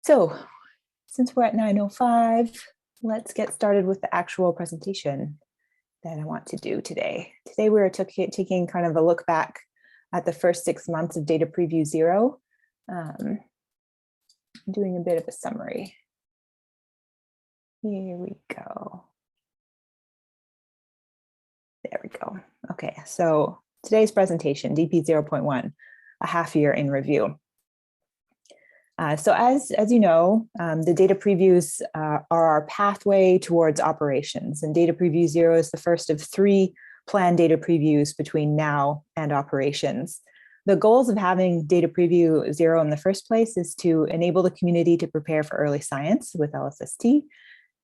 So since we're at 9:05, let's get started with the actual presentation that I want to do today. Today we're taking kind of a look back at the first 6 months of Data Preview 0, doing a bit of a summary. Here we go. There we go. Okay, so today's presentation, DP 0.1, a half year in review. So as you know, the data previews are our pathway towards operations, and Data Preview 0 is the first of 3 planned data previews between now and operations. The goals of having Data Preview 0 in the first place is to enable the community to prepare for early science with LSST,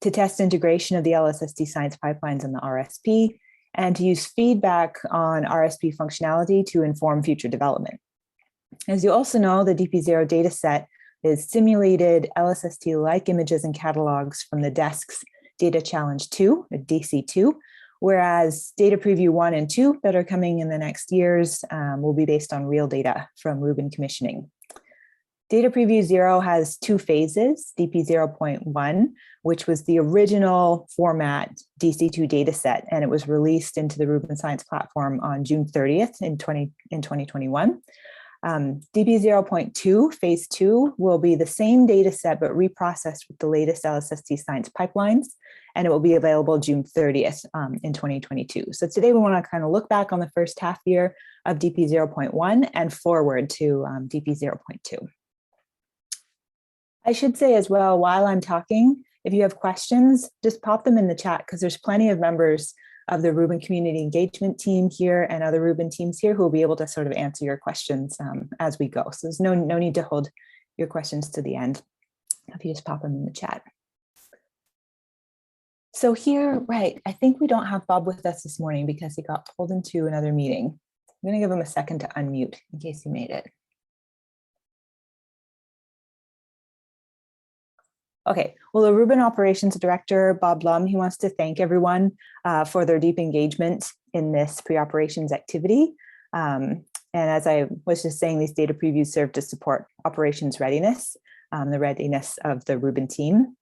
to test integration of the LSST science pipelines in the RSP, and to use feedback on RSP functionality to inform future development. As you also know, the DP0 dataset is simulated LSST-like images and catalogs from the desk's Data Challenge 2, or DC2, whereas Data Preview 1 and 2 that are coming in the next years will be based on real data from Rubin commissioning. Data Preview 0 has 2 phases, DP 0.1, which was the original format DC2 dataset, and it was released into the Rubin Science platform on June 30th in 2021. DP 0.2, phase 2, will be the same data set, but reprocessed with the latest LSST science pipelines, and it will be available June 30th in 2022. So today we want to kind of look back on the first half year of DP 0.1 and forward to DP 0.2. I should say as well, while I'm talking, if you have questions, just pop them in the chat, because there's plenty of members of the Rubin community engagement team here and other Rubin teams here who will be able to sort of answer your questions as we go. So there's no need to hold your questions to the end if you just pop them in the chat. So here, right, I think we don't have Bob with us this morning because he got pulled into another meeting. I'm going to give him a second to unmute in case he made it. Okay, well, the Rubin Operations Director, Bob Lum, he wants to thank everyone for their deep engagement in this pre-operations activity. And as I was just saying, these data previews serve to support operations readiness, the readiness of the Rubin team.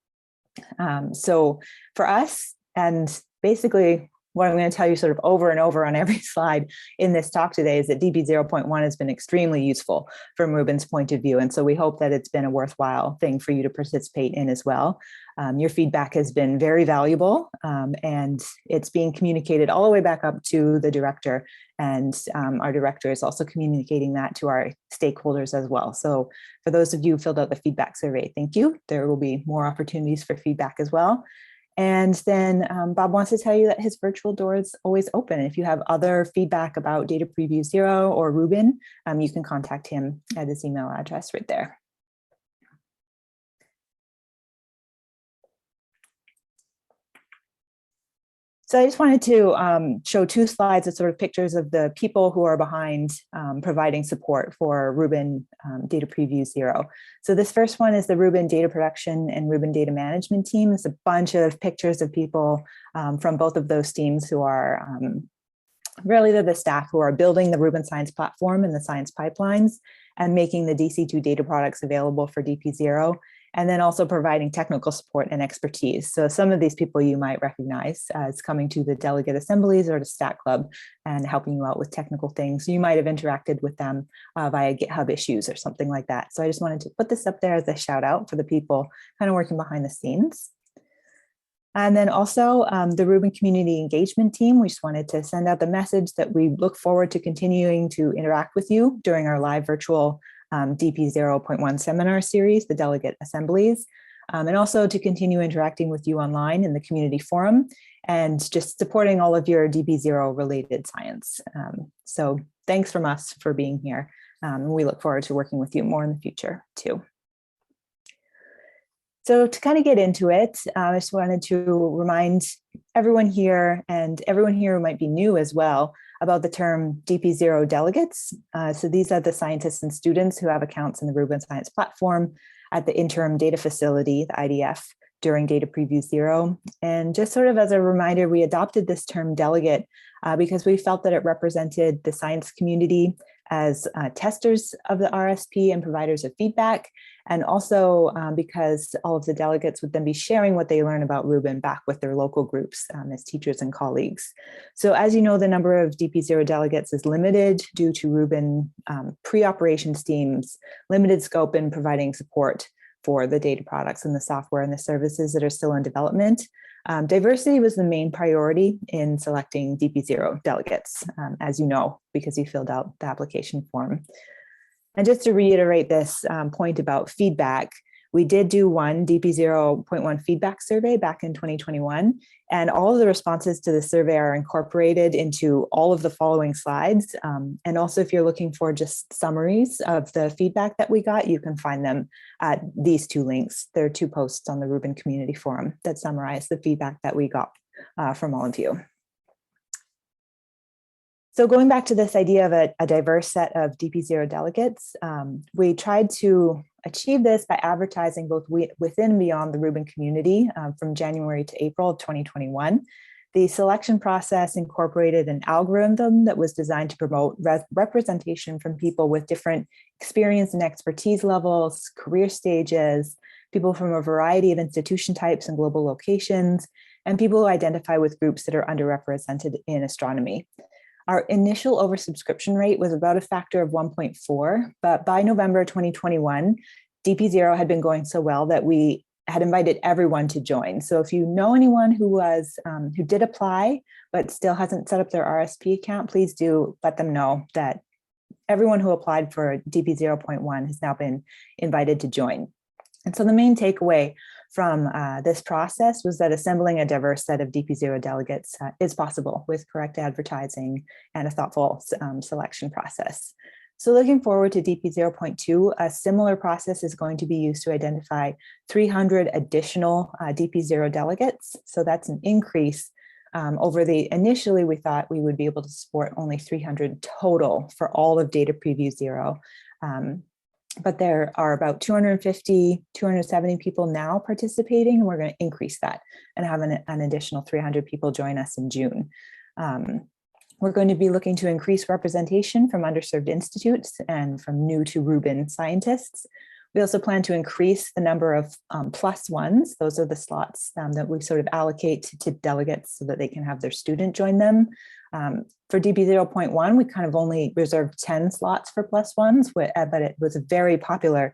So for us, and basically what I'm going to tell you sort of over and over on every slide in this talk today is that DP 0.1 has been extremely useful from Rubin's point of view. And so we hope that it's been a worthwhile thing for you to participate in as well. Your feedback has been very valuable, and it's being communicated all the way back up to the director. And our director is also communicating that to our stakeholders as well. So for those of you who filled out the feedback survey, thank you. There will be more opportunities for feedback as well. And then Bob wants to tell you that his virtual door is always open. If you have other feedback about Data Preview 0 or Rubin, you can contact him at his email address right there. So I just wanted to show 2 slides of sort of pictures of the people who are behind providing support for Rubin Data Preview 0. So this first one is the Rubin Data Production and Rubin Data Management team. It's a bunch of pictures of people from both of those teams who are really they're the staff who are building the Rubin Science platform and the science pipelines and making the DC2 data products available for DP0. And then also providing technical support and expertise. So some of these people you might recognize as coming to the delegate assemblies or to Statclub and helping you out with technical things. You might have interacted with them via GitHub issues or something like that. So I just wanted to put this up there as a shout out for the people kind of working behind the scenes. And then also the Rubin community engagement team, we just wanted to send out the message that we look forward to continuing to interact with you during our live virtual DP 0.1 seminar series, the delegate assemblies, and also to continue interacting with you online in the community forum and just supporting all of your DP 0 related science. So thanks from us for being here. We look forward to working with you more in the future too. So to kind of get into it, I just wanted to remind everyone here and everyone here who might be new as well about the term DP0 delegates. So these are the scientists and students who have accounts in the Rubin Science platform at the interim data facility, the IDF, during Data Preview 0. And just sort of as a reminder, we adopted this term delegate because we felt that it represented the science community as testers of the RSP and providers of feedback, and also because all of the delegates would then be sharing what they learn about Reuben back with their local groups as teachers and colleagues. So as you know, the number of DP0 delegates is limited due to Reuben pre-operations teams, limited scope in providing support for the data products and the software and the services that are still in development. Diversity was the main priority in selecting DP0 delegates, as you know, because you filled out the application form. And just to reiterate this point about feedback, we did do one DP0.1 feedback survey back in 2021, and all of the responses to the survey are incorporated into all of the following slides. And also, if you're looking for just summaries of the feedback that we got, you can find them at these two links. There are two posts on the Reuben Community Forum that summarize the feedback that we got from all of you. So going back to this idea of a diverse set of DP0 delegates, we tried to achieve this by advertising both within and beyond the Reuben community from January to April of 2021. The selection process incorporated an algorithm that was designed to promote representation from people with different experience and expertise levels, career stages, people from a variety of institution types and global locations, and people who identify with groups that are underrepresented in astronomy. Our initial oversubscription rate was about a factor of 1.4, but by November 2021, DP0 had been going so well that we had invited everyone to join. So if you know anyone who did apply, but still hasn't set up their RSP account, please do let them know that everyone who applied for DP0.1 has now been invited to join. And so the main takeaway from this process was that assembling a diverse set of DP0 delegates is possible with correct advertising and a thoughtful selection process. So looking forward to DP0.2, a similar process is going to be used to identify 300 additional DP0 delegates. So that's an increase over initially we thought we would be able to support only 300 total for all of Data Preview 0. But there are about 250, 270 people now participating, and we're going to increase that and have an additional 300 people join us in June. We're going to be looking to increase representation from underserved institutes and from new to Reuben scientists. We also plan to increase the number of +1s. Those are the slots that we sort of allocate to delegates so that they can have their student join them. For DP0.1, we kind of only reserved 10 slots for +1s, but it was a very popular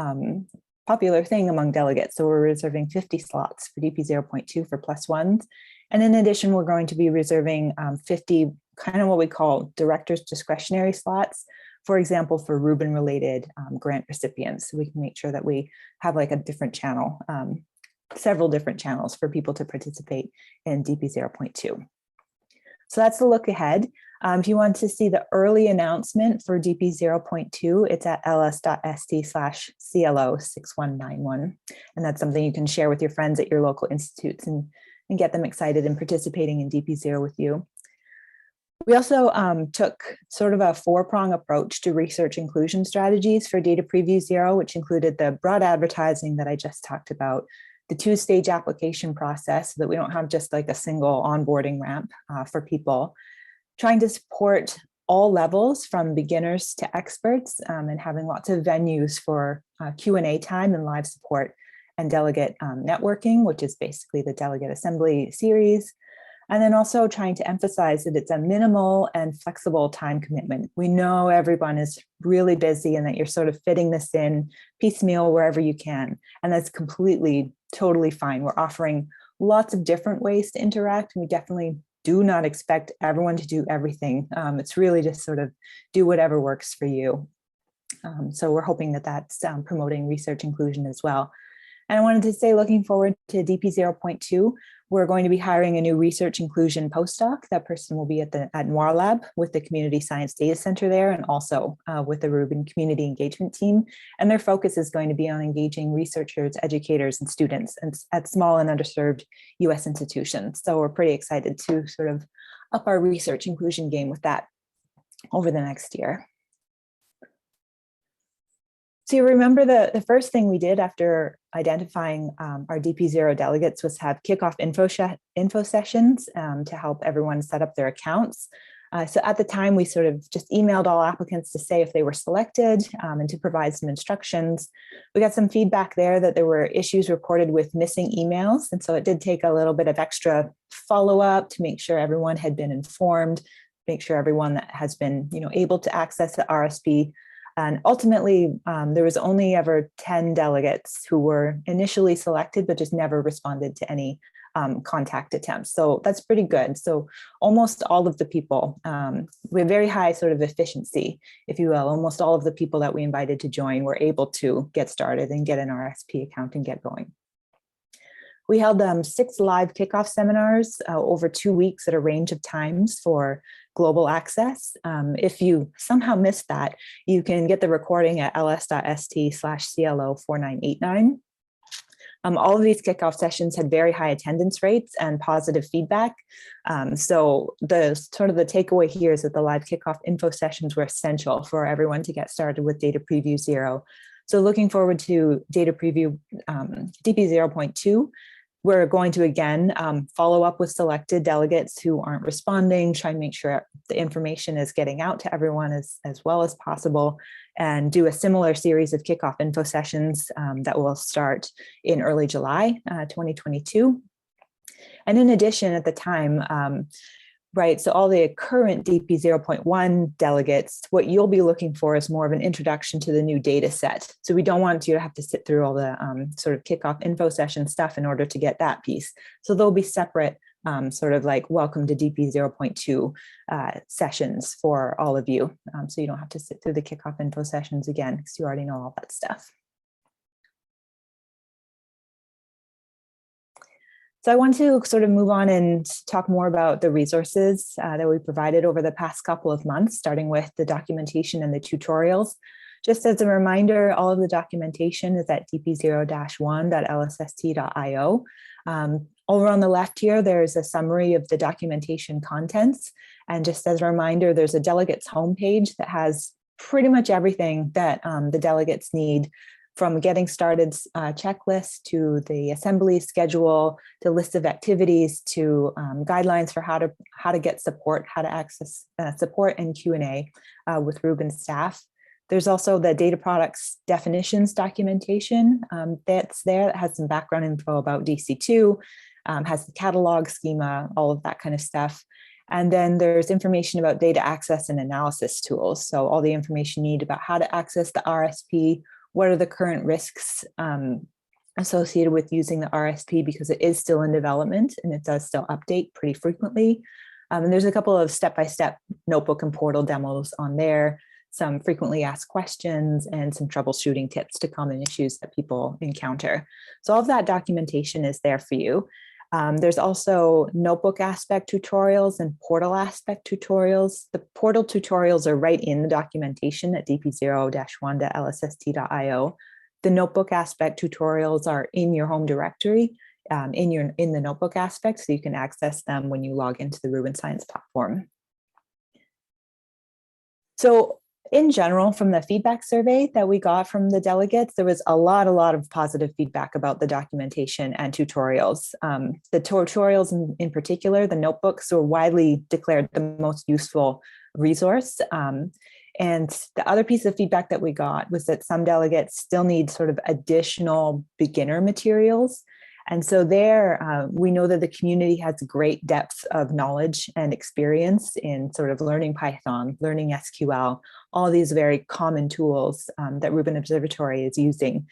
thing among delegates. So we're reserving 50 slots for DP0.2 for +1s. And in addition, we're going to be reserving 50 kind of what we call director's discretionary slots, for example, for Reuben related grant recipients. So we can make sure that we have like a different channel, several different channels for people to participate in DP0.2. So that's the look ahead. If you want to see the early announcement for DP0.2, it's at ls.st/CLO6191. And that's something you can share with your friends at your local institutes and get them excited in participating in DP0 with you. We also took sort of a 4-prong approach to research inclusion strategies for Data Preview 0, which included the broad advertising that I just talked about, the 2-stage application process so that we don't have just like a single onboarding ramp for people, trying to support all levels from beginners to experts and having lots of venues for Q&A time and live support and delegate networking, which is basically the delegate assembly series. And then also trying to emphasize that it's a minimal and flexible time commitment. We know everyone is really busy and that you're sort of fitting this in piecemeal wherever you can. And that's totally fine. We're offering lots of different ways to interact. And we definitely do not expect everyone to do everything. It's really just sort of do whatever works for you. So we're hoping that that's promoting research inclusion as well. And I wanted to say, looking forward to DP0.2, we're going to be hiring a new research inclusion postdoc. That person will be at Noir Lab with the Community Science Data Center there, and also with the Reuben Community Engagement Team. And their focus is going to be on engaging researchers, educators, and students at small and underserved US institutions. So we're pretty excited to sort of up our research inclusion game with that over the next year. So you remember the first thing we did after identifying our DP0 delegates was have kickoff info sessions to help everyone set up their accounts. So at the time, we sort of just emailed all applicants to say if they were selected and to provide some instructions. We got some feedback there that there were issues reported with missing emails. And so it did take a little bit of extra follow-up to make sure everyone had been informed, make sure everyone that has been able to access the RSP. And ultimately, there was only ever 10 delegates who were initially selected, but just never responded to any contact attempts. So that's pretty good. So almost all of the people, we have very high sort of efficiency, if you will. Almost all of the people that we invited to join were able to get started and get an RSP account and get going. We held 6 live kickoff seminars over 2 weeks at a range of times for global access. If you somehow missed that, you can get the recording at ls.st/CLO4989. All of these kickoff sessions had very high attendance rates and positive feedback. So the takeaway here is that the live kickoff info sessions were essential for everyone to get started with Data Preview 0. So looking forward to Data Preview DP 0.2. We're going to, again, follow up with selected delegates who aren't responding, try and make sure the information is getting out to everyone as well as possible, and do a similar series of kickoff info sessions that will start in early July 2022. And in addition, at the time, so all the current DP 0.1 delegates, what you'll be looking for is more of an introduction to the new data set. So we don't want you to have to sit through all the sort of kickoff info session stuff in order to get that piece. So there'll be separate sort of like welcome to DP 0.2 sessions for all of you. So you don't have to sit through the kickoff info sessions again, because you already know all that stuff. So I want to sort of move on and talk more about the resources that we provided over the past couple of months, starting with the documentation and the tutorials. Just as a reminder, all of the documentation is at dp0-1.lsst.io. Over on the left here, there's a summary of the documentation contents. And just as a reminder, there's a delegates homepage that has pretty much everything that the delegates need, from getting started checklist to the assembly schedule, to list of activities, to guidelines for how to get support, how to access support and Q&A with Reuben staff. There's also the data products definitions documentation that's there, that has some background info about DC2, has the catalog schema, all of that kind of stuff. And then there's information about data access and analysis tools. So all the information you need about how to access the RSP, what are the current risks associated with using the RSP, because it is still in development and it does still update pretty frequently. And there's a couple of step-by-step notebook and portal demos on there, some frequently asked questions, and some troubleshooting tips to common issues that people encounter. So all of that documentation is there for you. There's also notebook aspect tutorials and portal aspect tutorials. The portal tutorials are right in the documentation at dp0-1.lsst.io. The notebook aspect tutorials are in your home directory, in the notebook aspect, so you can access them when you log into the Rubin Science platform. So in general, from the feedback survey that we got from the delegates, there was a lot of positive feedback about the documentation and tutorials. The tutorials in particular, the notebooks, were widely declared the most useful resource. And the other piece of feedback that we got was that some delegates still need sort of additional beginner materials. And so there, we know that the community has great depth of knowledge and experience in sort of learning Python, learning SQL, all these very common tools that Rubin Observatory is using.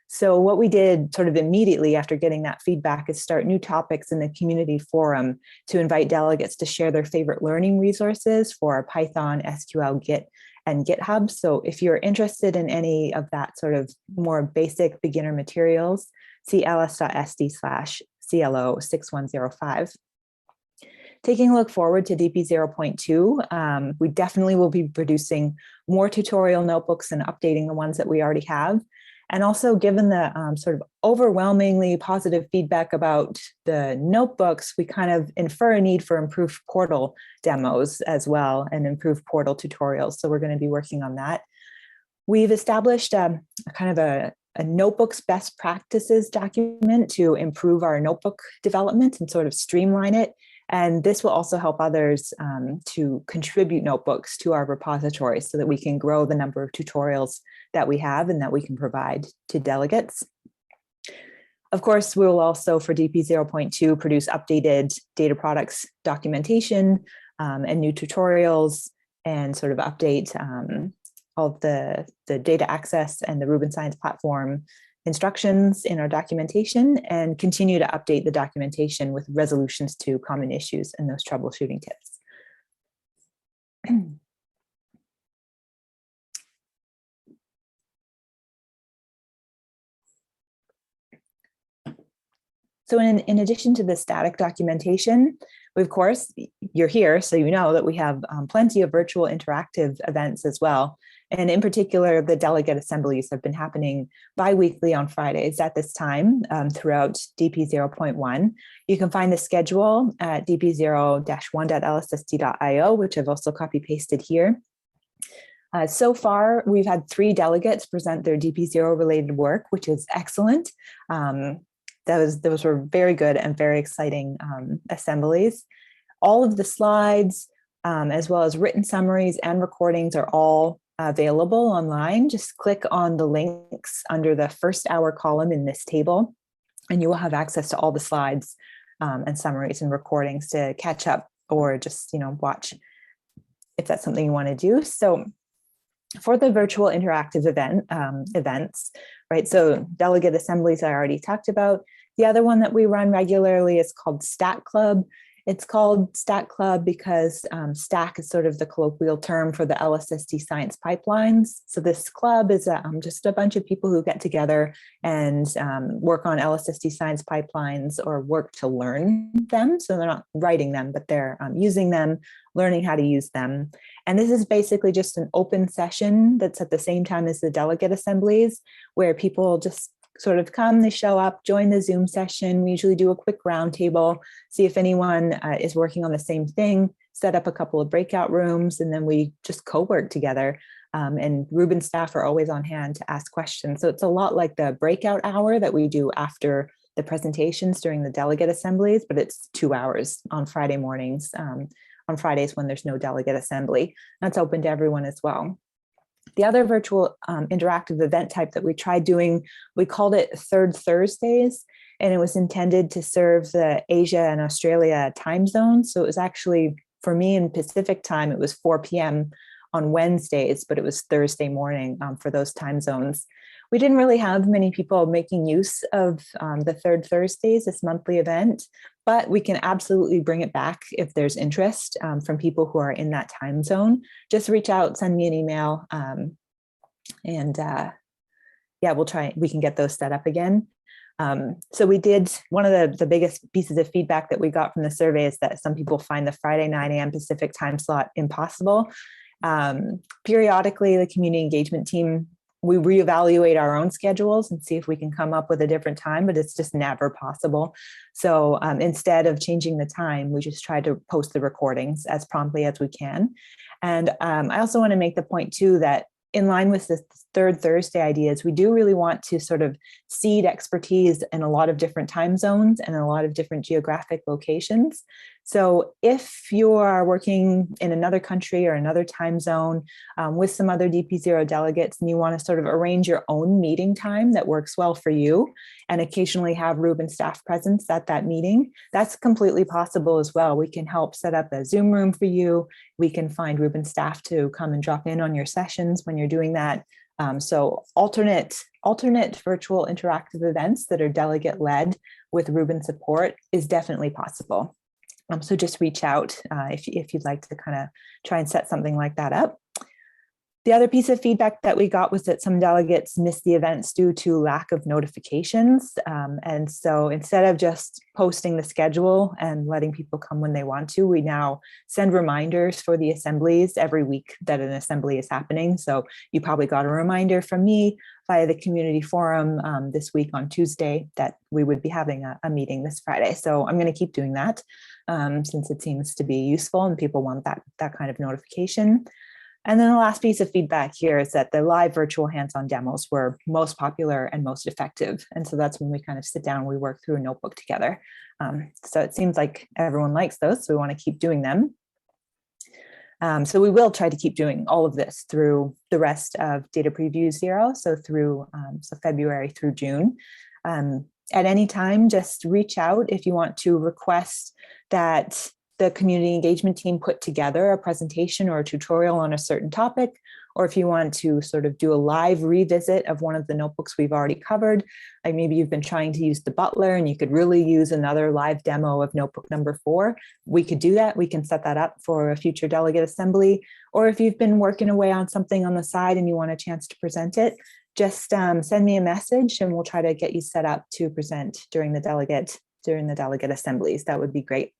So what we did sort of immediately after getting that feedback is start new topics in the community forum to invite delegates to share their favorite learning resources for Python, SQL, Git, and GitHub. So if you're interested in any of that sort of more basic beginner materials, see ls.st/CLO6105. Taking a look forward to DP 0.2, we definitely will be producing more tutorial notebooks and updating the ones that we already have. And also, given the sort of overwhelmingly positive feedback about the notebooks, we kind of infer a need for improved portal demos as well, and improved portal tutorials. So we're going to be working on that. We've established a notebooks best practices document to improve our notebook development and sort of streamline it. And this will also help others to contribute notebooks to our repository so that we can grow the number of tutorials that we have and that we can provide to delegates. Of course, we will also, for DP 0.2, produce updated data products documentation and new tutorials, and sort of update all of the data access and the Rubin Science Platform instructions in our documentation, and continue to update the documentation with resolutions to common issues and those troubleshooting tips. So in addition to the static documentation, we, of course, you're here, so you know that we have plenty of virtual interactive events as well. And in particular, the delegate assemblies have been happening bi-weekly on Fridays at this time throughout DP 0.1. You can find the schedule at dp0-1.lsst.io, which I've also copy-pasted here. So far, we've had 3 delegates present their DP0 related work, which is excellent. Those were very good and very exciting assemblies. All of the slides, as well as written summaries and recordings, are all available online. Just click on the links under the first hour column in this table, and you will have access to all the slides and summaries and recordings to catch up, or just watch if that's something you want to do. So for the virtual interactive events, right? So delegate assemblies I already talked about. The other one that we run regularly is called Statclub. It's called Statclub because STAC is sort of the colloquial term for the LSST science pipelines. So this club is just a bunch of people who get together and work on LSST science pipelines, or work to learn them. So they're not writing them, but they're using them, learning how to use them. And this is basically just an open session that's at the same time as the delegate assemblies, where people just sort of come, they show up, join the Zoom session. We usually do a quick roundtable, see if anyone is working on the same thing, set up a couple of breakout rooms, and then we just co-work together. And Reuben staff are always on hand to ask questions. So it's a lot like the breakout hour that we do after the presentations during the delegate assemblies, but it's 2 hours on Friday mornings, on Fridays when there's no delegate assembly. That's open to everyone as well. The other virtual interactive event type that we tried doing, we called it Third Thursdays, and it was intended to serve the Asia and Australia time zones. So it was actually, for me in Pacific time, it was 4 p.m. on Wednesdays, but it was Thursday morning for those time zones. We didn't really have many people making use of the Third Thursdays, this monthly event, but we can absolutely bring it back if there's interest from people who are in that time zone. Just reach out, send me an email, and yeah, we can get those set up again. So we did, one of the biggest pieces of feedback that we got from the survey is that some people find the Friday 9 a.m. Pacific time slot impossible. Periodically, the community engagement team, we reevaluate our own schedules and see if we can come up with a different time, but it's just never possible. So instead of changing the time, we just try to post the recordings as promptly as we can. And I also want to make the point too that in line with the Third Thursday ideas, we do really want to sort of seed expertise in a lot of different time zones and a lot of different geographic locations. So if you are working in another country or another time zone with some other DP0 delegates, and you want to sort of arrange your own meeting time that works well for you, and occasionally have Reuben staff presence at that meeting, that's completely possible as well. We can help set up a Zoom room for you. We can find Reuben staff to come and drop in on your sessions when you're doing that. So alternate virtual interactive events that are delegate led with Reuben support is definitely possible. So just reach out if you'd like to kind of try and set something like that up. The other piece of feedback that we got was that some delegates missed the events due to lack of notifications. And so instead of just posting the schedule and letting people come when they want to, we now send reminders for the assemblies every week that an assembly is happening. So you probably got a reminder from me via the community forum this week on Tuesday that we would be having a meeting this Friday. So I'm going to keep doing that since it seems to be useful and people want that kind of notification. And then the last piece of feedback here is that the live virtual hands-on demos were most popular and most effective. And so that's when we kind of sit down and we work through a notebook together. So it seems like everyone likes those, so we want to keep doing them. So we will try to keep doing all of this through the rest of Data Preview 0, so through February through June. At any time, just reach out if you want to request that the community engagement team put together a presentation or a tutorial on a certain topic, or if you want to sort of do a live revisit of one of the notebooks we've already covered, like maybe you've been trying to use the Butler and you could really use another live demo of notebook number 4, we could do that. We can set that up for a future delegate assembly. Or if you've been working away on something on the side and you want a chance to present it, just send me a message and we'll try to get you set up to present during the delegate assemblies. That would be great.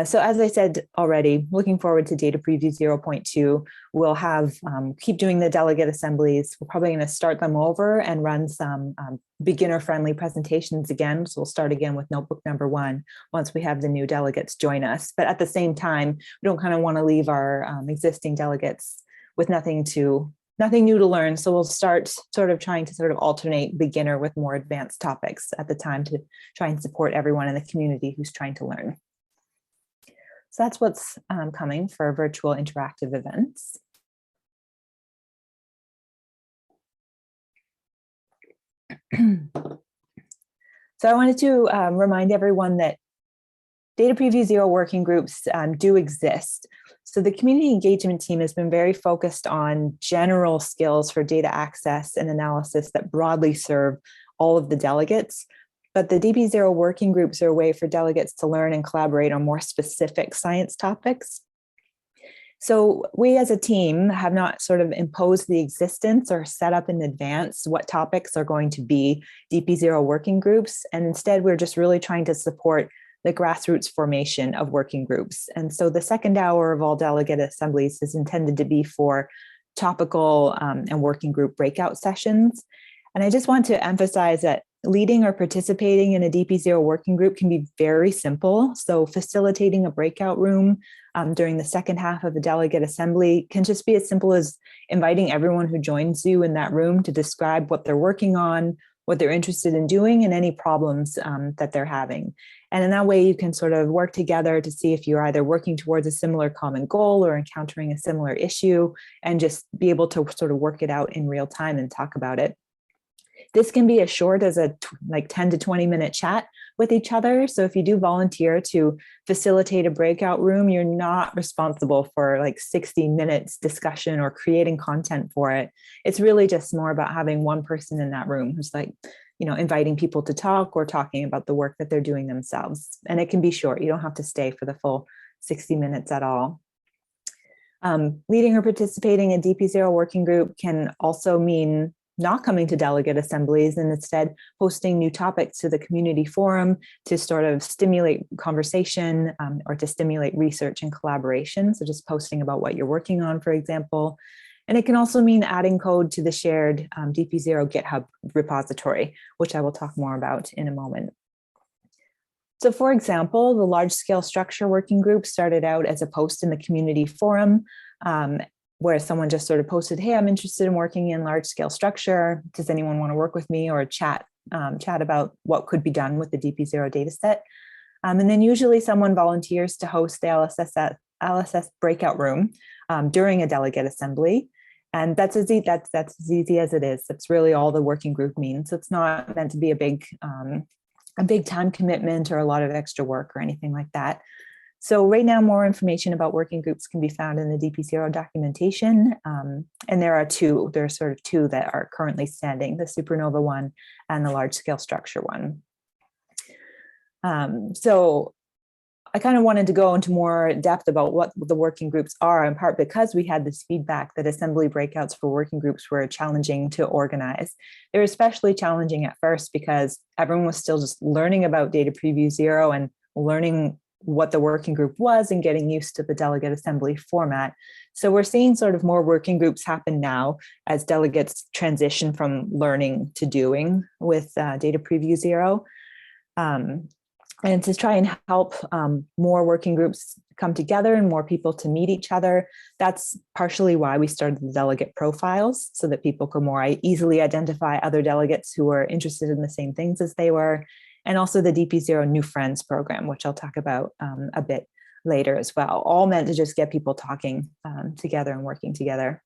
So as I said already, looking forward to Data Preview 0.2, we'll have keep doing the delegate assemblies. We're probably going to start them over and run some beginner-friendly presentations again. So we'll start again with notebook number 1 once we have the new delegates join us. But at the same time, we don't kind of want to leave our existing delegates with nothing new to learn. So we'll start trying to alternate beginner with more advanced topics at the time to try and support everyone in the community who's trying to learn. So that's what's coming for virtual interactive events. So I wanted to remind everyone that Data Preview 0 working groups do exist. So the community engagement team has been very focused on general skills for data access and analysis that broadly serve all of the delegates. But the DP0 working groups are a way for delegates to learn and collaborate on more specific science topics. So we as a team have not sort of imposed the existence or set up in advance what topics are going to be DP0 working groups. And instead, we're just really trying to support the grassroots formation of working groups. And so the second hour of all delegate assemblies is intended to be for topical and working group breakout sessions. And I just want to emphasize that leading or participating in a DP0 working group can be very simple. So facilitating a breakout room during the second half of a delegate assembly can just be as simple as inviting everyone who joins you in that room to describe what they're working on, what they're interested in doing, and any problems that they're having. And in that way, you can sort of work together to see if you're either working towards a similar common goal or encountering a similar issue, and just be able to sort of work it out in real time and talk about it. This can be as short as a 10 to 20 minute chat with each other. So if you do volunteer to facilitate a breakout room, you're not responsible for 60 minutes discussion or creating content for it. It's really just more about having one person in that room who's inviting people to talk or talking about the work that they're doing themselves. And it can be short. You don't have to stay for the full 60 minutes at all. Leading or participating in DP0 working group can also mean not coming to delegate assemblies and instead posting new topics to the community forum to sort of stimulate conversation or to stimulate research and collaboration. So just posting about what you're working on, for example. And it can also mean adding code to the shared DP0 Github Repository, which I will talk more about in a moment. So for example, the large scale structure working group started out as a post in the community forum where someone just sort of posted, hey, I'm interested in working in large scale structure. Does anyone want to work with me, or chat about what could be done with the DP0 dataset? And then usually someone volunteers to host the LSS breakout room during a delegate assembly. And that's as easy as it is. That's really all the working group means. It's not meant to be a big time commitment or a lot of extra work or anything like that. So right now, more information about working groups can be found in the DP0 documentation. And there's sort of two that are currently standing, the Supernova one and the large scale structure one. So I kind of wanted to go into more depth about what the working groups are, in part because we had this feedback that assembly breakouts for working groups were challenging to organize. They were especially challenging at first because everyone was still just learning about Data Preview 0 and learning what the working group was and getting used to the delegate assembly format. So we're seeing sort of more working groups happen now as delegates transition from learning to doing with Data Preview 0. And to try and help more working groups come together and more people to meet each other. That's partially why we started the Delegate Profiles, so that people could more easily identify other delegates who were interested in the same things as they were. And also the DP0 New Friends program, which I'll talk about a bit later as well, all meant to just get people talking together and working together.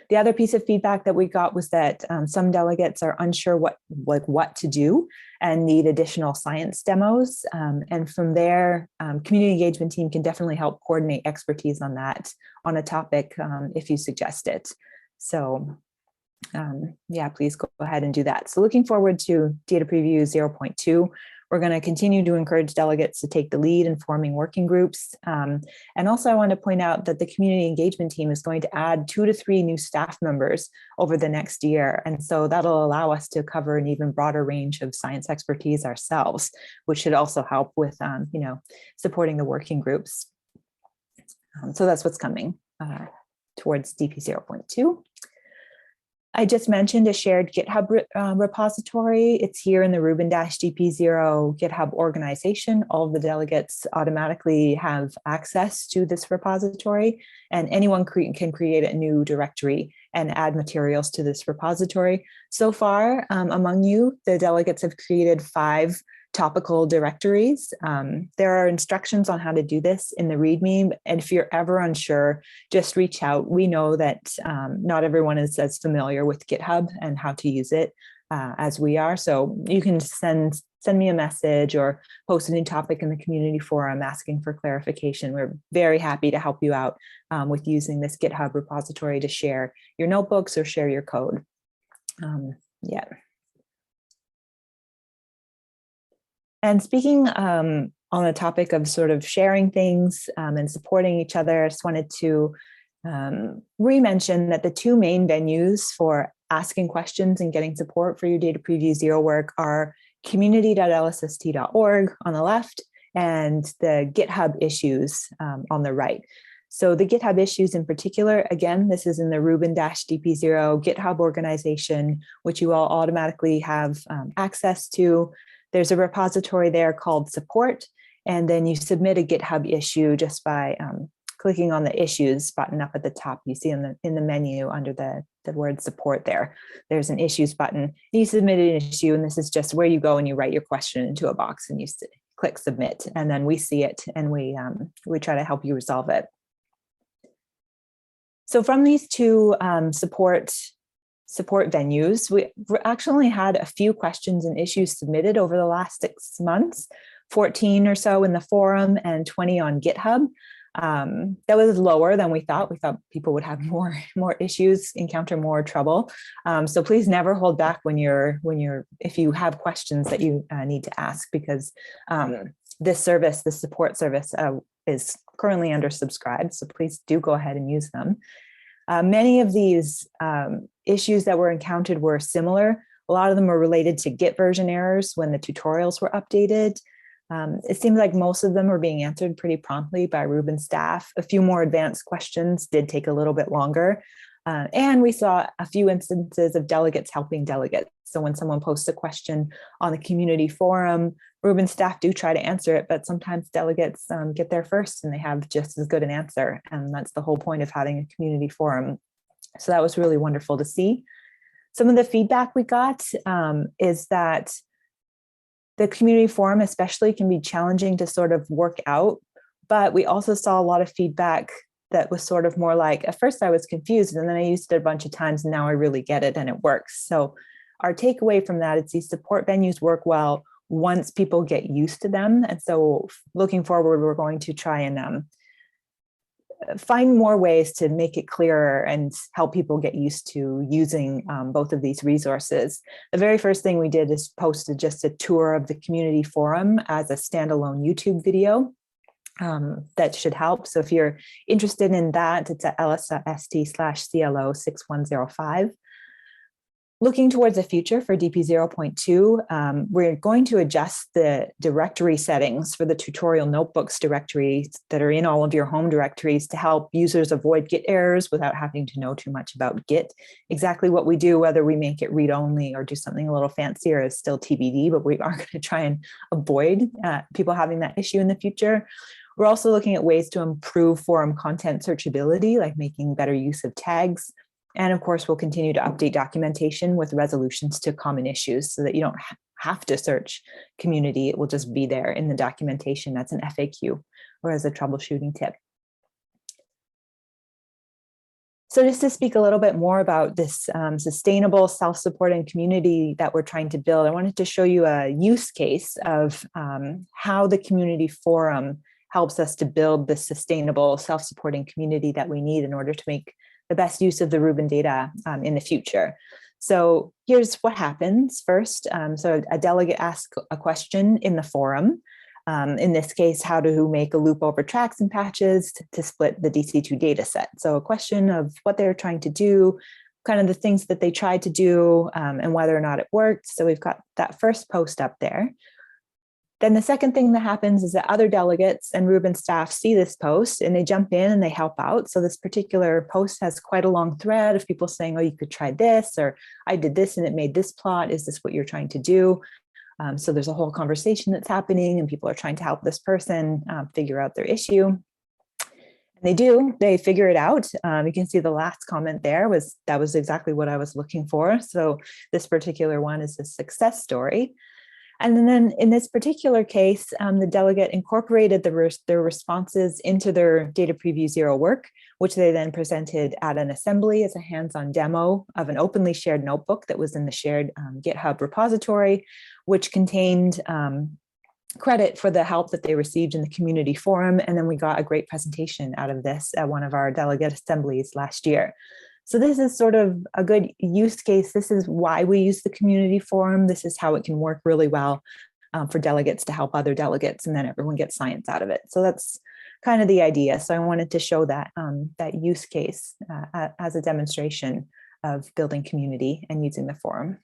The other piece of feedback that we got was that some delegates are unsure what to do and need additional science demos. And from there, community engagement team can definitely help coordinate expertise on that, on a topic if you suggest it. So yeah, please go ahead and do that. So looking forward to data preview 0.2. We're going to continue to encourage delegates to take the lead in forming working groups. And also I want to point out that the community engagement team is going to add 2 to 3 new staff members over the next year. And so that'll allow us to cover an even broader range of science expertise ourselves, which should also help with supporting the working groups. So that's what's coming towards DP 0.2. I just mentioned a shared GitHub repository. It's here in the Reuben-DP0 GitHub organization. All of the delegates automatically have access to this repository, and anyone can create a new directory and add materials to this repository. So far, among you, the delegates have created 5 topical directories. There are instructions on how to do this in the README, and if you're ever unsure, just reach out. We know that not everyone is as familiar with GitHub and how to use it as we are, so you can send me a message or post a new topic in the community forum asking for clarification. We're very happy to help you out with using this GitHub repository to share your notebooks or share your code. Yeah. And speaking on the topic of sort of sharing things and supporting each other, I just wanted to re-mention that the 2 main venues for asking questions and getting support for your Data Preview 0 work are community.lsst.org on the left and the GitHub issues on the right. So the GitHub issues in particular, again, this is in the Reuben-DP0 GitHub organization, which you all automatically have access to. There's a repository there called support, and then you submit a GitHub issue just by clicking on the issues button up at the top. You see in the menu under the word support there, there's an issues button. You submit an issue, and this is just where you go and you write your question into a box and you click submit, and then we see it and we try to help you resolve it. So from these 2 support venues, we actually had a few questions and issues submitted over the last 6 months, 14 or so in the forum and 20 on GitHub. That was lower than we thought. We thought people would have more issues, encounter more trouble. So please never hold back if you have questions that you need to ask, because this service, the support service, is currently undersubscribed. So please do go ahead and use them. Many of these issues that were encountered were similar. A lot of them were related to Git version errors when the tutorials were updated. It seems like most of them were being answered pretty promptly by Reuben staff. A few more advanced questions did take a little bit longer. And we saw a few instances of delegates helping delegates. So when someone posts a question on the community forum, Reuben staff do try to answer it, but sometimes delegates get there first and they have just as good an answer. And that's the whole point of having a community forum. So that was really wonderful to see. Some of the feedback we got is that the community forum especially can be challenging to sort of work out, but we also saw a lot of feedback that was sort of more like, at first I was confused and then I used it a bunch of times and now I really get it and it works. So our takeaway from that is these support venues work well once people get used to them. And so looking forward, we're going to try and find more ways to make it clearer and help people get used to using both of these resources. The very first thing we did is posted just a tour of the community forum as a standalone YouTube video. That should help. So if you're interested in that, it's at ls.st/CLO6105. Looking towards the future for DP 0.2, we're going to adjust the directory settings for the tutorial notebooks directories that are in all of your home directories to help users avoid Git errors without having to know too much about Git. Exactly what we do, whether we make it read-only or do something a little fancier, is still TBD, but we are going to try and avoid people having that issue in the future. We're also looking at ways to improve forum content searchability, like making better use of tags. And of course, we'll continue to update documentation with resolutions to common issues so that you don't have to search community. It will just be there in the documentation. That's an FAQ or as a troubleshooting tip. So just to speak a little bit more about this sustainable self-supporting community that we're trying to build, I wanted to show you a use case of how the community forum helps us to build this sustainable self-supporting community that we need in order to make the best use of the Reuben data in the future. So here's what happens first. So a delegate asks a question in the forum. In this case, how to make a loop over tracks and patches to split the DC2 data set. So a question of what they're trying to do, kind of the things that they tried to do, and whether or not it worked. So we've got that first post up there. Then the second thing that happens is that other delegates and Reuben staff see this post and they jump in and they help out. So this particular post has quite a long thread of people saying, oh, you could try this, or I did this and it made this plot. Is this what you're trying to do? So there's a whole conversation that's happening and people are trying to help this person figure out their issue. And they figure it out. You can see the last comment there that was exactly what I was looking for. So this particular one is a success story. And then in this particular case, the delegate incorporated their responses into their Data Preview 0 work, which they then presented at an assembly as a hands-on demo of an openly shared notebook that was in the shared Github repository, which contained credit for the help that they received in the community forum. And then we got a great presentation out of this at one of our delegate assemblies last year. So this is sort of a good use case. This is why we use the community forum. This is how it can work really well for delegates to help other delegates, and then everyone gets science out of it. So that's kind of the idea. So I wanted to show that, that use case as a demonstration of building community and using the forum.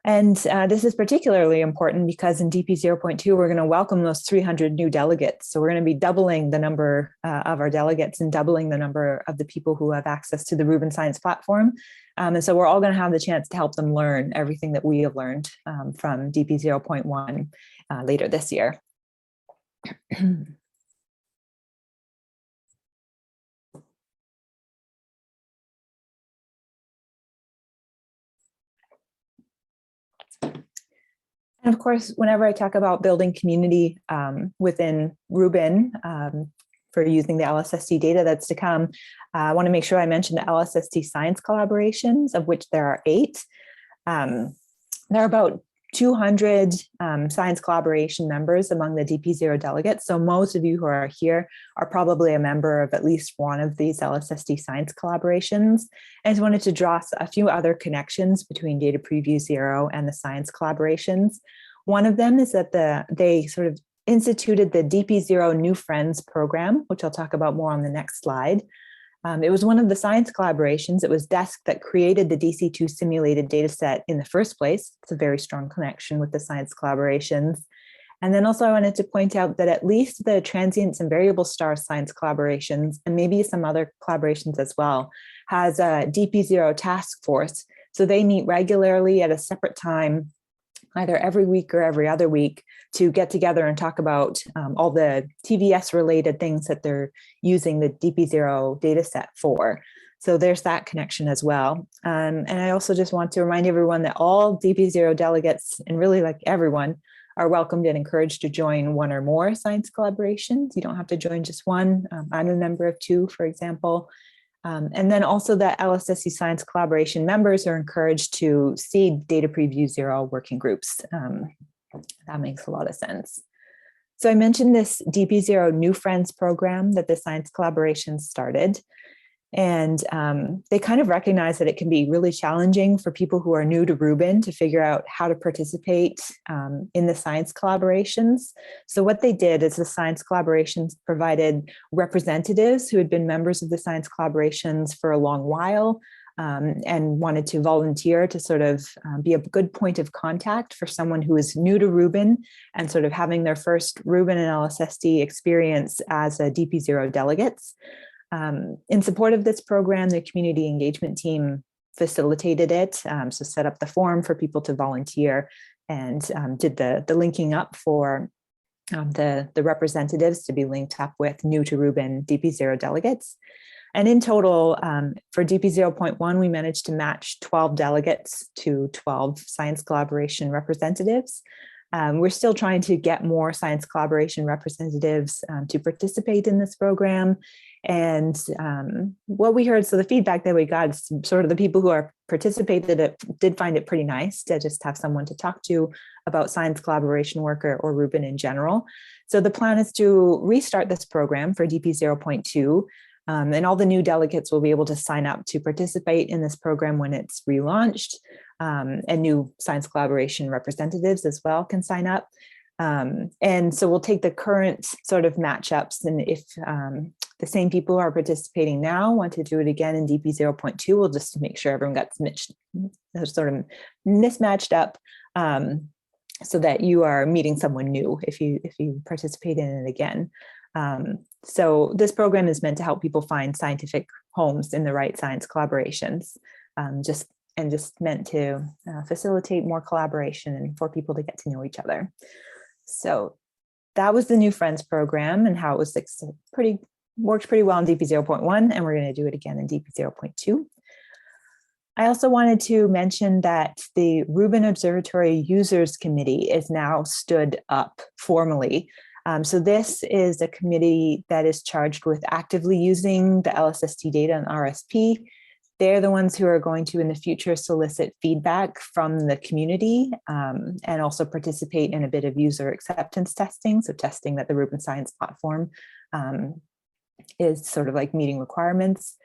And this is particularly important because in DP 0.2, we're going to welcome those 300 new delegates. So we're going to be doubling the number of our delegates and doubling the number of the people who have access to the Reuben Science platform. And so we're all going to have the chance to help them learn everything that we have learned from DP 0.1 later this year. And of course, whenever I talk about building community within Reuben for using the LSST data that's to come, I want to make sure I mention the LSST science collaborations, of which there are 8. There are about 200 science collaboration members among the DP0 delegates. So most of you who are here are probably a member of at least one of these LSST science collaborations. And I just wanted to draw a few other connections between Data Preview 0 and the science collaborations. One of them is that they sort of instituted the DP0 New Friends program, which I'll talk about more on the next slide. It was one of the science collaborations. It was DESC that created the DC2 simulated data set in the first place. It's a very strong connection with the science collaborations. And then also I wanted to point out that at least the transients and variable star science collaborations, and maybe some other collaborations as well, has a DP0 task force. So they meet regularly at a separate time, either every week or every other week, to get together and talk about all the TVS related things that they're using the DP0 data set for. So there's that connection as well. And I also just want to remind everyone that all DP0 delegates, and really like everyone, are welcomed and encouraged to join one or more science collaborations. You don't have to join just one. I'm a member of 2, for example. And then also that LSSC Science Collaboration members are encouraged to seed Data Preview 0 working groups. That makes a lot of sense. So I mentioned this DP0 New Friends program that the Science Collaboration started. And they kind of recognize that it can be really challenging for people who are new to Reuben to figure out how to participate in the science collaborations. So what they did is the science collaborations provided representatives who had been members of the science collaborations for a long while and wanted to volunteer to sort of be a good point of contact for someone who is new to Reuben and sort of having their first Reuben and LSSD experience as a DP0 delegates. In support of this program, the community engagement team facilitated it, so set up the form for people to volunteer and did the linking up for the representatives to be linked up with new to Reuben DP0 delegates. And in total, for DP0.1, we managed to match 12 delegates to 12 science collaboration representatives. We're still trying to get more science collaboration representatives to participate in this program. And what we heard, so the feedback that we got is sort of the people who are participated did find it pretty nice to just have someone to talk to about science collaboration work or Reuben in general. So the plan is to restart this program for DP0.2. And all the new delegates will be able to sign up to participate in this program when it's relaunched. And new science collaboration representatives as well can sign up. And so we'll take the current sort of matchups, and if the same people who are participating now want to do it again in DP0.2, we'll just make sure everyone got sort of mismatched up, so that you are meeting someone new if you participate in it again. So this program is meant to help people find scientific homes in the right science collaborations, just meant to facilitate more collaboration and for people to get to know each other. So that was the New Friends program and how it was worked pretty well in DP0.1, and we're going to do it again in DP0.2. I also wanted to mention that the Rubin Observatory Users Committee is now stood up formally. So this is a committee that is charged with actively using the LSST data and RSP. They're the ones who are going to, in the future, solicit feedback from the community and also participate in a bit of user acceptance testing. So testing that the Rubin Science platform is sort of like meeting requirements.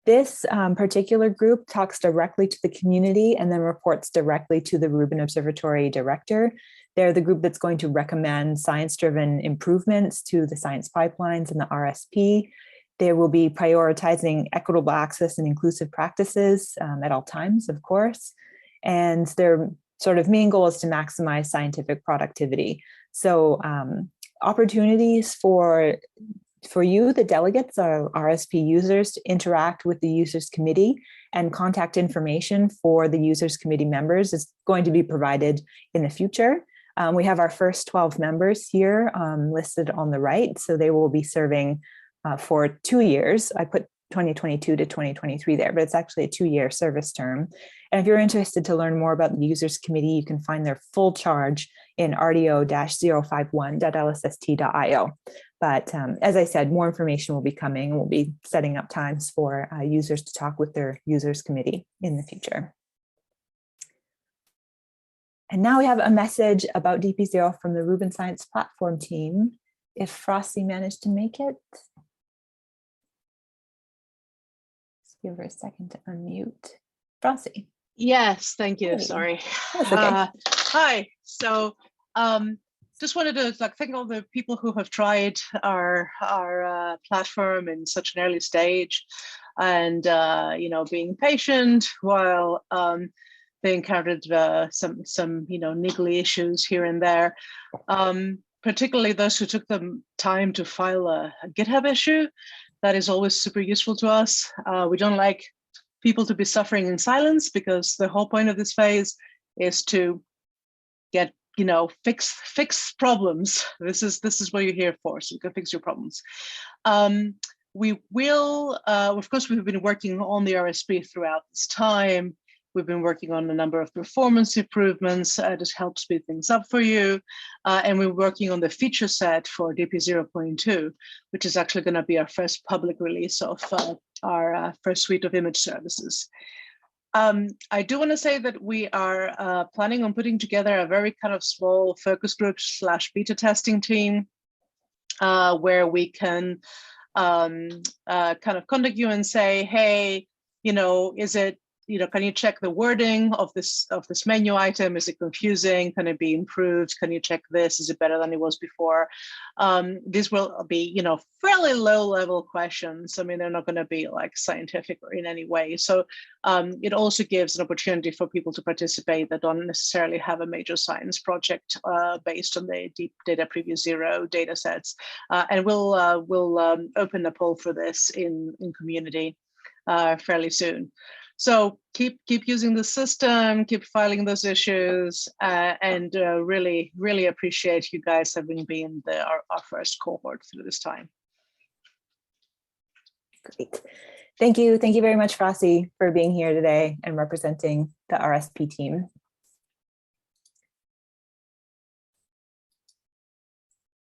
This particular group talks directly to the community and then reports directly to the Rubin Observatory director. They're the group that's going to recommend science-driven improvements to the science pipelines and the RSP. They will be prioritizing equitable access and inclusive practices at all times, of course. And their sort of main goal is to maximize scientific productivity. So opportunities for you, the delegates, or RSP users, to interact with the users committee, and contact information for the users committee members is going to be provided in the future. We have our first 12 members here listed on the right. So they will be serving for 2 years. I put 2022 to 2023 there, but it's actually a 2-year service term. And if you're interested to learn more about the users committee, you can find their full charge in rdo-051.lsst.io. But as I said, more information will be coming. We'll be setting up times for users to talk with their users committee in the future. And now we have a message about DP0 from the Rubin Science Platform team. If Frosty managed to make it. Let's give her a second to unmute. Frosty. Yes, thank you. Hey. Sorry. That's okay. Hi. So just wanted to thank all the people who have tried our platform in such an early stage, and being patient while they encountered some niggly issues here and there. Particularly those who took the time to file a GitHub issue. That is always super useful to us. We don't like people to be suffering in silence, because the whole point of this phase is to get, fix problems. This is what you're here for, so you can fix your problems. We will, of course, we've been working on the RSP throughout this time. We've been working on a number of performance improvements to help speed things up for you. And we're working on the feature set for DP0.2, which is actually going to be our first public release of our first suite of image services. I do want to say that we are planning on putting together a very kind of small focus group / beta testing team where we can kind of contact you and say, hey, is it, can you check the wording of this menu item? Is it confusing? Can it be improved? Can you check this? Is it better than it was before? These will be, fairly low-level questions. I mean, they're not going to be like scientific or in any way. So it also gives an opportunity for people to participate that don't necessarily have a major science project based on the Deep Data Preview 0 data sets. And we'll open a poll for this in community fairly soon. So keep using the system, keep filing those issues, and really appreciate you guys having been our first cohort through this time. Great. Thank you. Thank you very much, Frosty, for being here today and representing the RSP team.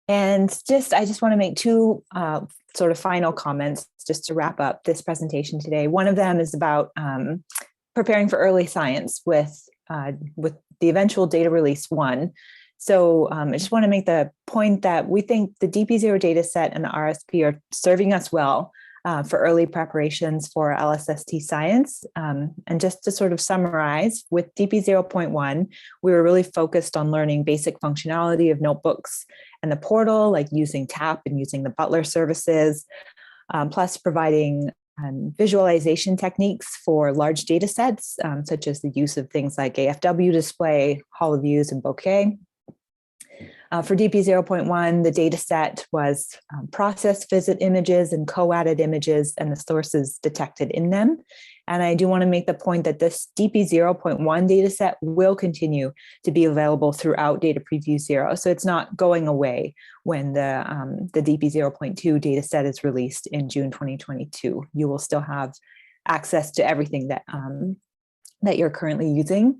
And I just want to make two sort of final comments just to wrap up this presentation today. One of them is about preparing for early science with the eventual data release 1. So I just want to make the point that we think the DP0 data set and the RSP are serving us well for early preparations for LSST science. And just to sort of summarize, with DP0.1, we were really focused on learning basic functionality of notebooks and the portal, like using TAP and using the Butler services, plus providing visualization techniques for large data sets, such as the use of things like AFW display, Hall of Views, and Bokeh. For DP0.1, the data set was process visit images and co-added images and the sources detected in them. And I do want to make the point that this DP0.1 data set will continue to be available throughout Data Preview 0. So it's not going away when the DP0.2 data set is released in June 2022. You will still have access to everything that, that you're currently using.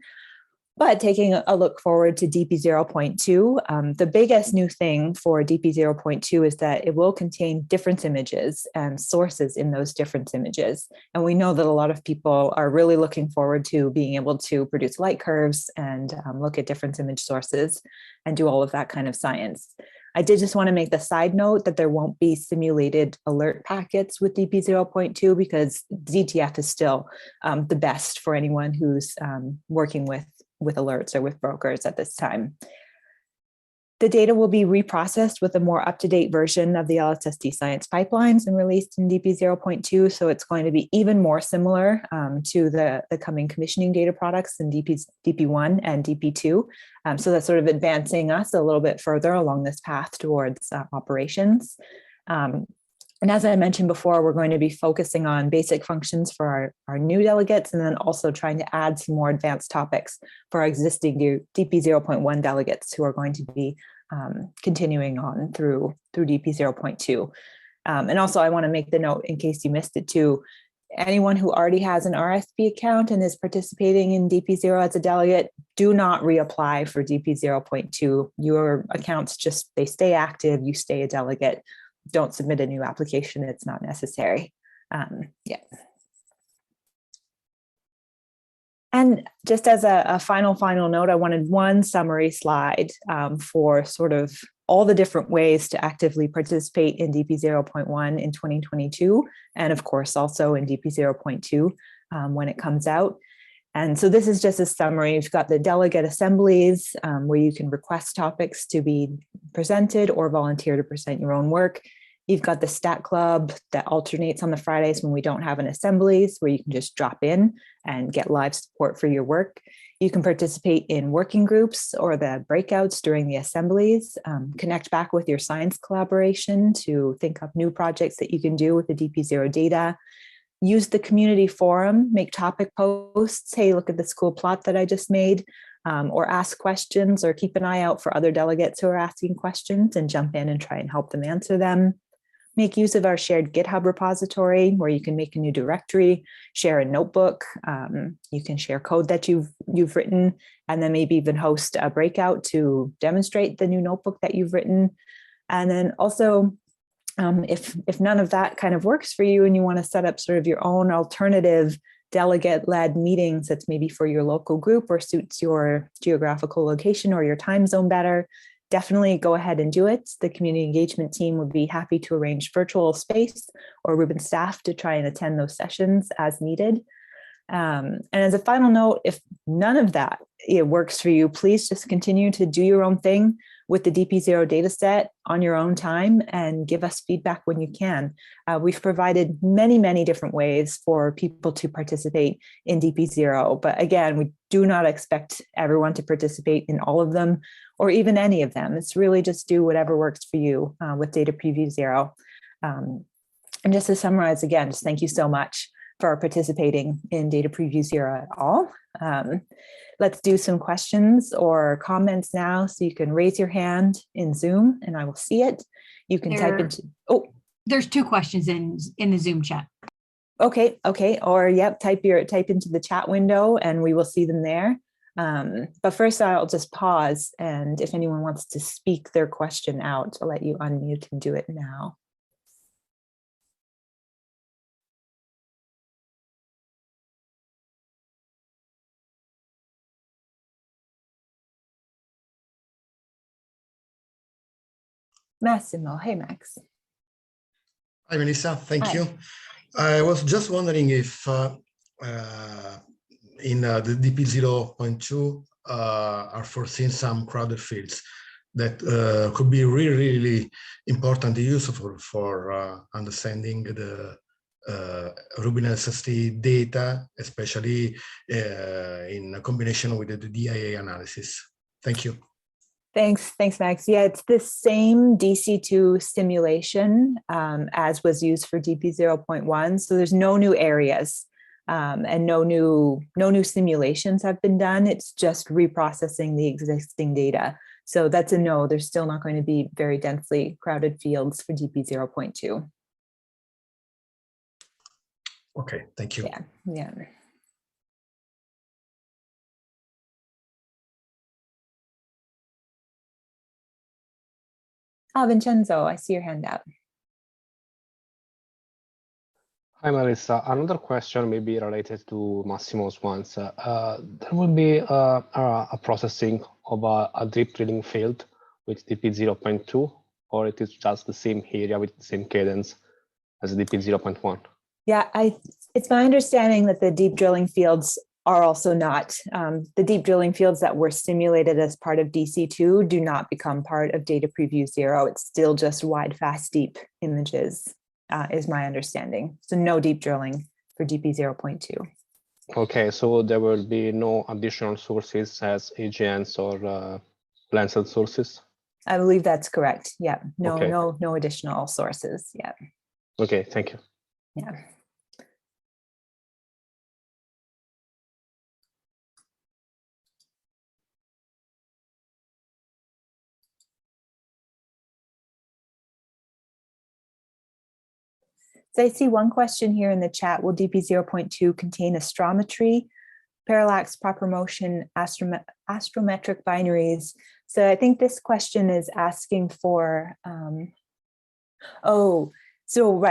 But taking a look forward to DP0.2, the biggest new thing for DP0.2 is that it will contain difference images and sources in those difference images. And we know that a lot of people are really looking forward to being able to produce light curves and look at difference image sources and do all of that kind of science. I did just want to make the side note that there won't be simulated alert packets with DP0.2 because DTF is still the best for anyone who's working with alerts or with brokers at this time. The data will be reprocessed with a more up-to-date version of the LSST science pipelines and released in DP0.2. So it's going to be even more similar to the coming commissioning data products in DP1 and DP2. So that's sort of advancing us a little bit further along this path towards operations. And as I mentioned before, we're going to be focusing on basic functions for our new delegates, and then also trying to add some more advanced topics for our existing DP0.1 delegates who are going to be continuing on through DP0.2. And also I want to make the note, in case you missed it too, anyone who already has an RSP account and is participating in DP0 as a delegate, do not reapply for DP0.2. Your accounts they stay active, you stay a delegate. Don't submit a new application, it's not necessary. Yeah. And just as a final note, I wanted one summary slide for sort of all the different ways to actively participate in DP0.1 in 2022, and of course also in DP0.2 when it comes out. And so this is just a summary. You've got the delegate assemblies where you can request topics to be presented or volunteer to present your own work. You've got the Statclub that alternates on the Fridays when we don't have an assemblies, where you can just drop in and get live support for your work. You can participate in working groups or the breakouts during the assemblies, connect back with your science collaboration to think up new projects that you can do with the DP0 data. Use the community forum, make topic posts. Hey, look at this cool plot that I just made, or ask questions, or keep an eye out for other delegates who are asking questions and jump in and try and help them answer them. Make use of our shared Github repository, where you can make a new directory, share a notebook. You can share code that you've written, and then maybe even host a breakout to demonstrate the new notebook that you've written. And then also, if none of that kind of works for you and you want to set up sort of your own alternative delegate-led meetings that's maybe for your local group or suits your geographical location or your time zone better, definitely go ahead and do it. The community engagement team would be happy to arrange virtual space or Reuben staff to try and attend those sessions as needed. And as a final note, if none of that works for you, please just continue to do your own thing with the DP0 data set on your own time and give us feedback when you can. We've provided many different ways for people to participate in DP0, but again, we do not expect everyone to participate in all of them or even any of them. It's really just do whatever works for you with Data Preview 0. And just to summarize again, just thank you so much for participating in Data Preview Zero at all. Let's do some questions or comments now. So you can raise your hand in Zoom and I will see it. You can type into, There's 2 questions in the Zoom chat. Okay. Or yep, type into the chat window and we will see them there. But first I'll just pause, and if anyone wants to speak their question out, I'll let you unmute and do it now. Massimo, hey Max. Hi Melissa, thank Hi. you. I was just wondering if in the DP0.2 are foreseen some crowded fields that could be really important and useful for understanding the Rubin SST data, especially in combination with the DIA analysis. Thank you. Thanks, Max. Yeah, it's the same DC2 simulation as was used for DP0.1. So there's no new areas and no new simulations have been done. It's just reprocessing the existing data. So that's a no. There's still not going to be very densely crowded fields for DP0.2. Okay, thank you. Yeah. Vincenzo, I see your hand out. Hi, Marissa. Another question may be related to Massimo's ones. There will be a processing of a deep drilling field with DP0.2, or it is just the same area with the same cadence as DP0.1? Yeah, it's my understanding that the deep drilling fields are also not. The deep drilling fields that were simulated as part of DC2 do not become part of Data Preview Zero. It's still just wide, fast, deep images, is my understanding. So no deep drilling for DP0.2. Okay, so there will be no additional sources as AGNs or Lancet sources? I believe that's correct. Yeah, no additional sources. Yeah. Okay, thank you. Yeah. So I see one question here in the chat. Will DP0.2 contain astrometry, parallax, proper motion, astrometric binaries? So I think this question is asking for, right.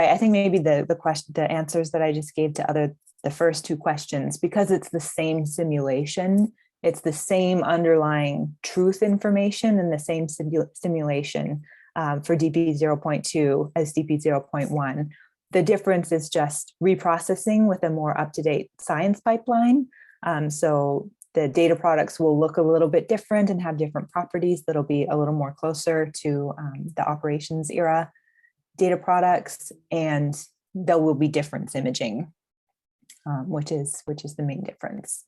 I think maybe the answers that I just gave to the first 2 questions, because it's the same simulation, it's the same underlying truth information and the same simulation for DP0.2 as DP0.1. The difference is just reprocessing with a more up-to-date science pipeline. So the data products will look a little bit different and have different properties that'll be a little more closer to the operations era data products, and there will be difference imaging, which is the main difference.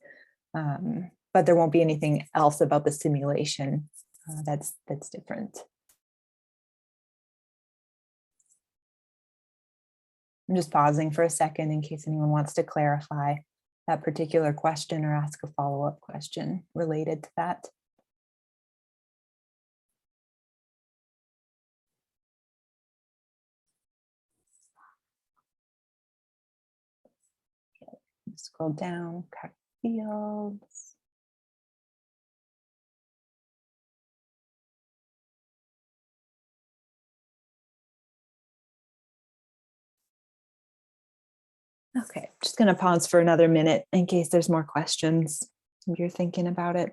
But there won't be anything else about the simulation that's different. I'm just pausing for a second in case anyone wants to clarify that particular question or ask a follow-up question related to that. Okay, scroll down, cut fields. Okay, just going to pause for another minute in case there's more questions if you're thinking about it.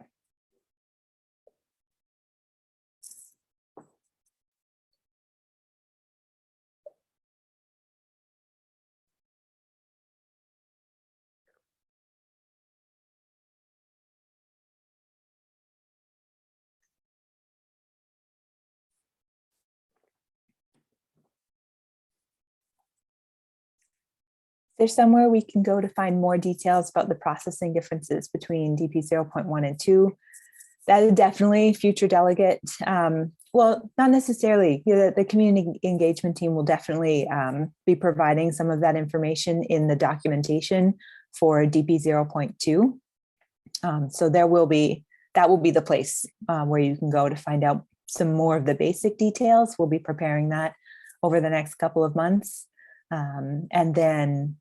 There's somewhere we can go to find more details about the processing differences between DP0.1 and 2. That is definitely future delegate Well, not necessarily. The community engagement team will definitely be providing some of that information in the documentation for DP 0.2. So that will be the place where you can go to find out some more of the basic details. We'll be preparing that over the next couple of months. And then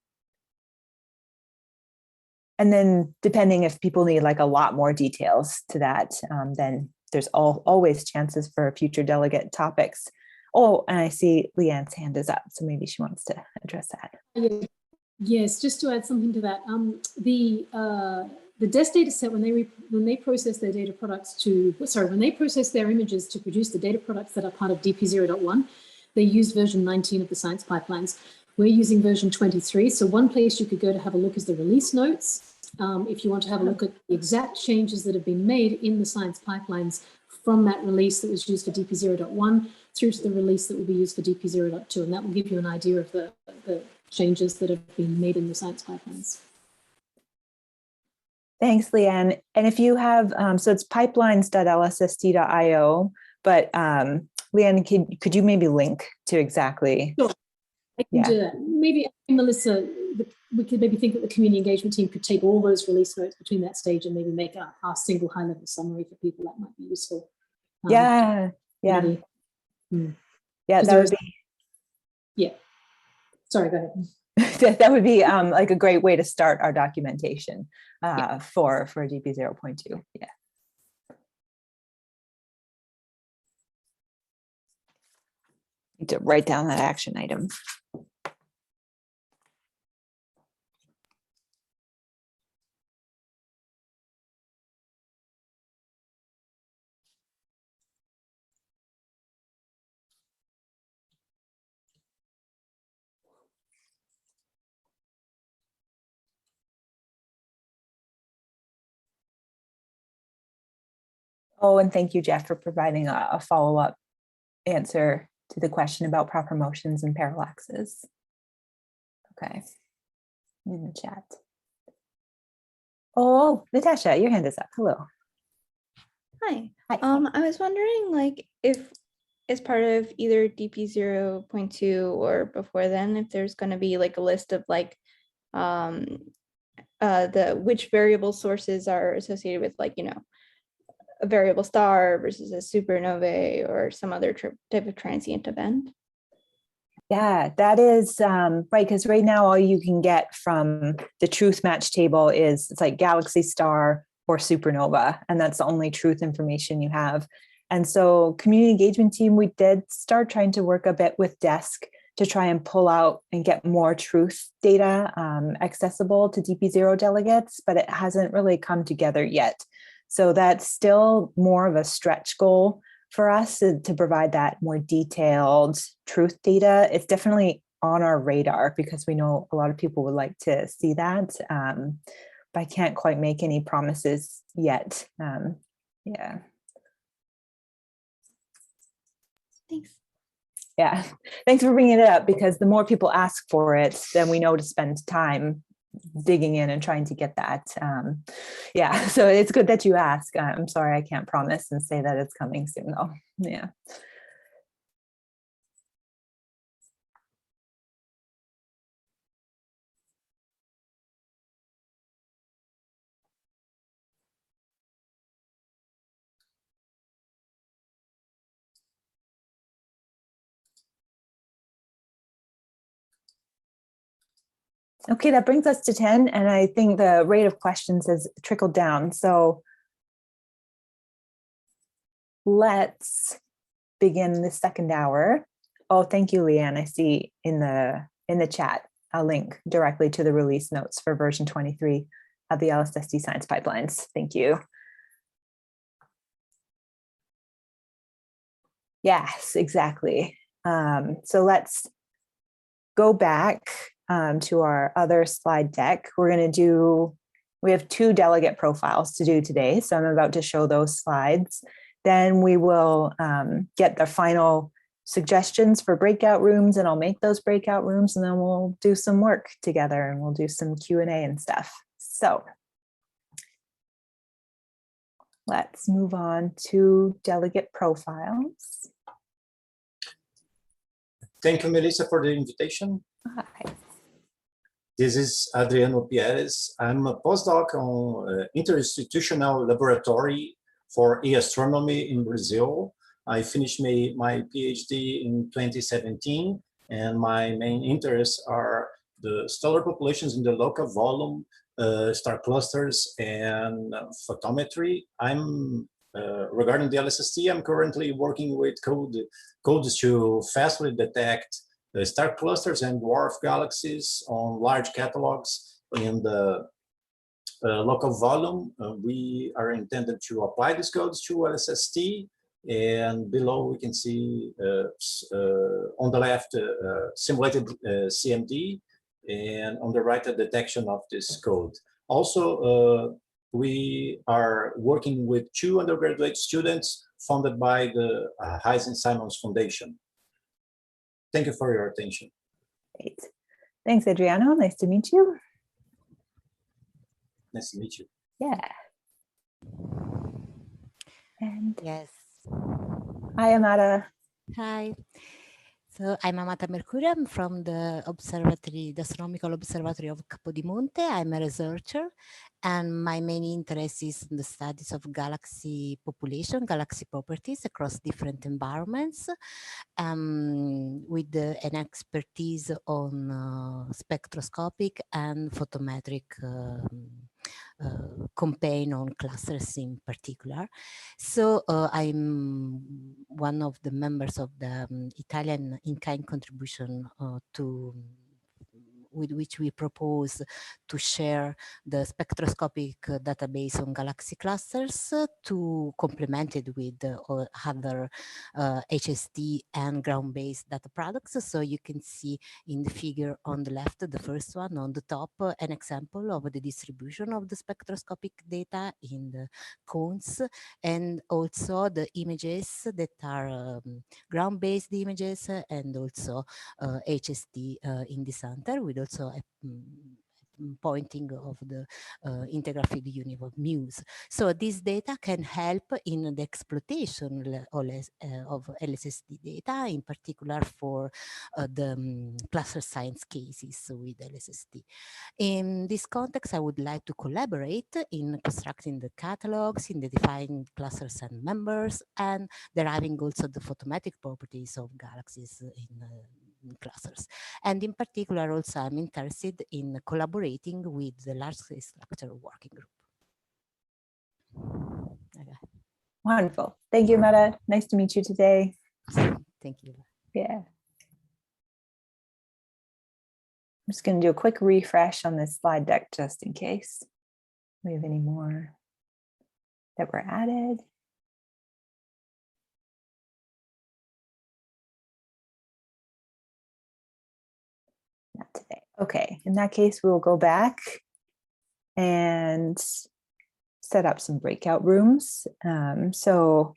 depending if people need like a lot more details to that, then there's always chances for future delegate topics. Oh, and I see Leanne's hand is up, so maybe she wants to address that. Yes, just to add something to that, the DEST data set, when they process their data products when they process their images to produce the data products that are part of DP0.1, they use version 19 of the science pipelines. We're using version 23. So one place you could go to have a look is the release notes. If you want to have a look at the exact changes that have been made in the science pipelines from that release that was used for DP0.1 through to the release that will be used for DP0.2. And that will give you an idea of the changes that have been made in the science pipelines. Thanks, Leanne. And if you have, so it's pipelines.lsst.io, but Leanne, could you maybe link to exactly? Sure, I can do that. Maybe, Melissa, we could maybe think that the community engagement team could take all those release notes between that stage and maybe make a single high-level summary for people. That might be useful. Yeah. Yeah, that would be. Yeah. Sorry, go ahead. That would be like a great way to start our documentation for DP 0.2. Yeah. Need to write down that action item. Oh, and thank you, Jeff, for providing a follow-up answer to the question about proper motions and parallaxes. Okay, in the chat. Oh, Natasha, your hand is up. Hello. Hi. Hi. I was wondering, like, if as part of either DP 0.2 or before then, if there's going to be like a list of like which variable sources are associated with, like, you know, a variable star versus a supernovae or some other type of transient event. Yeah, that is right, because right now all you can get from the truth match table is it's like galaxy star or supernova, and that's the only truth information you have. And so community engagement team, we did start trying to work a bit with DESC to try and pull out and get more truth data accessible to DP0 delegates, but it hasn't really come together yet. So that's still more of a stretch goal for us to provide that more detailed truth data. It's definitely on our radar because we know a lot of people would like to see that, but I can't quite make any promises yet. Yeah. Thanks. Yeah, thanks for bringing it up, because the more people ask for it, then we know to spend time digging in and trying to get that. Yeah, so it's good that you ask. I'm sorry, I can't promise and say that it's coming soon though. Yeah. Okay, that brings us to 10, and I think the rate of questions has trickled down. So let's begin the second hour. Oh, thank you, Leanne. I see in the chat a link directly to the release notes for version 23 of the LSSD science pipelines. Thank you. Yes, exactly. So let's go back to our other slide deck. We have 2 delegate profiles to do today. So I'm about to show those slides. Then we will get the final suggestions for breakout rooms, and I'll make those breakout rooms, and then we'll do some work together and we'll do some Q&A and stuff. So let's move on to delegate profiles. Thank you, Melissa, for the invitation. Hi. This is Adriano Pieres. I'm a postdoc on Interinstitutional Laboratory for Astronomy in Brazil. I finished my PhD in 2017, and my main interests are the stellar populations in the local volume, star clusters, and photometry. Regarding the LSST, I'm currently working with codes to fastly detect star clusters and dwarf galaxies on large catalogs in the local volume. We are intended to apply these codes to LSST, and below we can see on the left simulated CMD, and on the right a detection of this code. Also, we are working with 2 undergraduate students funded by the Heisen-Simons Foundation. Thank you for your attention. Great. Thanks, Adriano. Nice to meet you. Nice to meet you. Yeah. And Yes. hi, Amata. Hi. So I'm Amata Mercurio. I'm from the Observatory, the Astronomical Observatory of Capodimonte. I'm a researcher, and my main interest is in the studies of galaxy population, galaxy properties across different environments, with an expertise on spectroscopic and photometric campaign on clusters in particular. So I'm one of the members of the Italian in-kind contribution with which we propose to share the spectroscopic database on galaxy clusters to complement it with other HST and ground-based data products. So you can see in the figure on the left, the first one on the top, an example of the distribution of the spectroscopic data in the cones, and also the images that are ground-based images, and also HST in the center, with also a pointing of the integral field unit of μ's. So this data can help in the exploitation of LSST data, in particular for the cluster science cases with LSST. In this context, I would like to collaborate in constructing the catalogs, in the defining clusters and members, and deriving also the photometric properties of galaxies in clusters. And in particular, also I'm interested in collaborating with the large-scale structure working group. Okay. Wonderful. Thank you, Meta. Nice to meet you today. Thank you. Yeah. I'm just going to do a quick refresh on this slide deck just in case we have any more that were added. Not today. Okay, in that case, we'll go back and set up some breakout rooms. So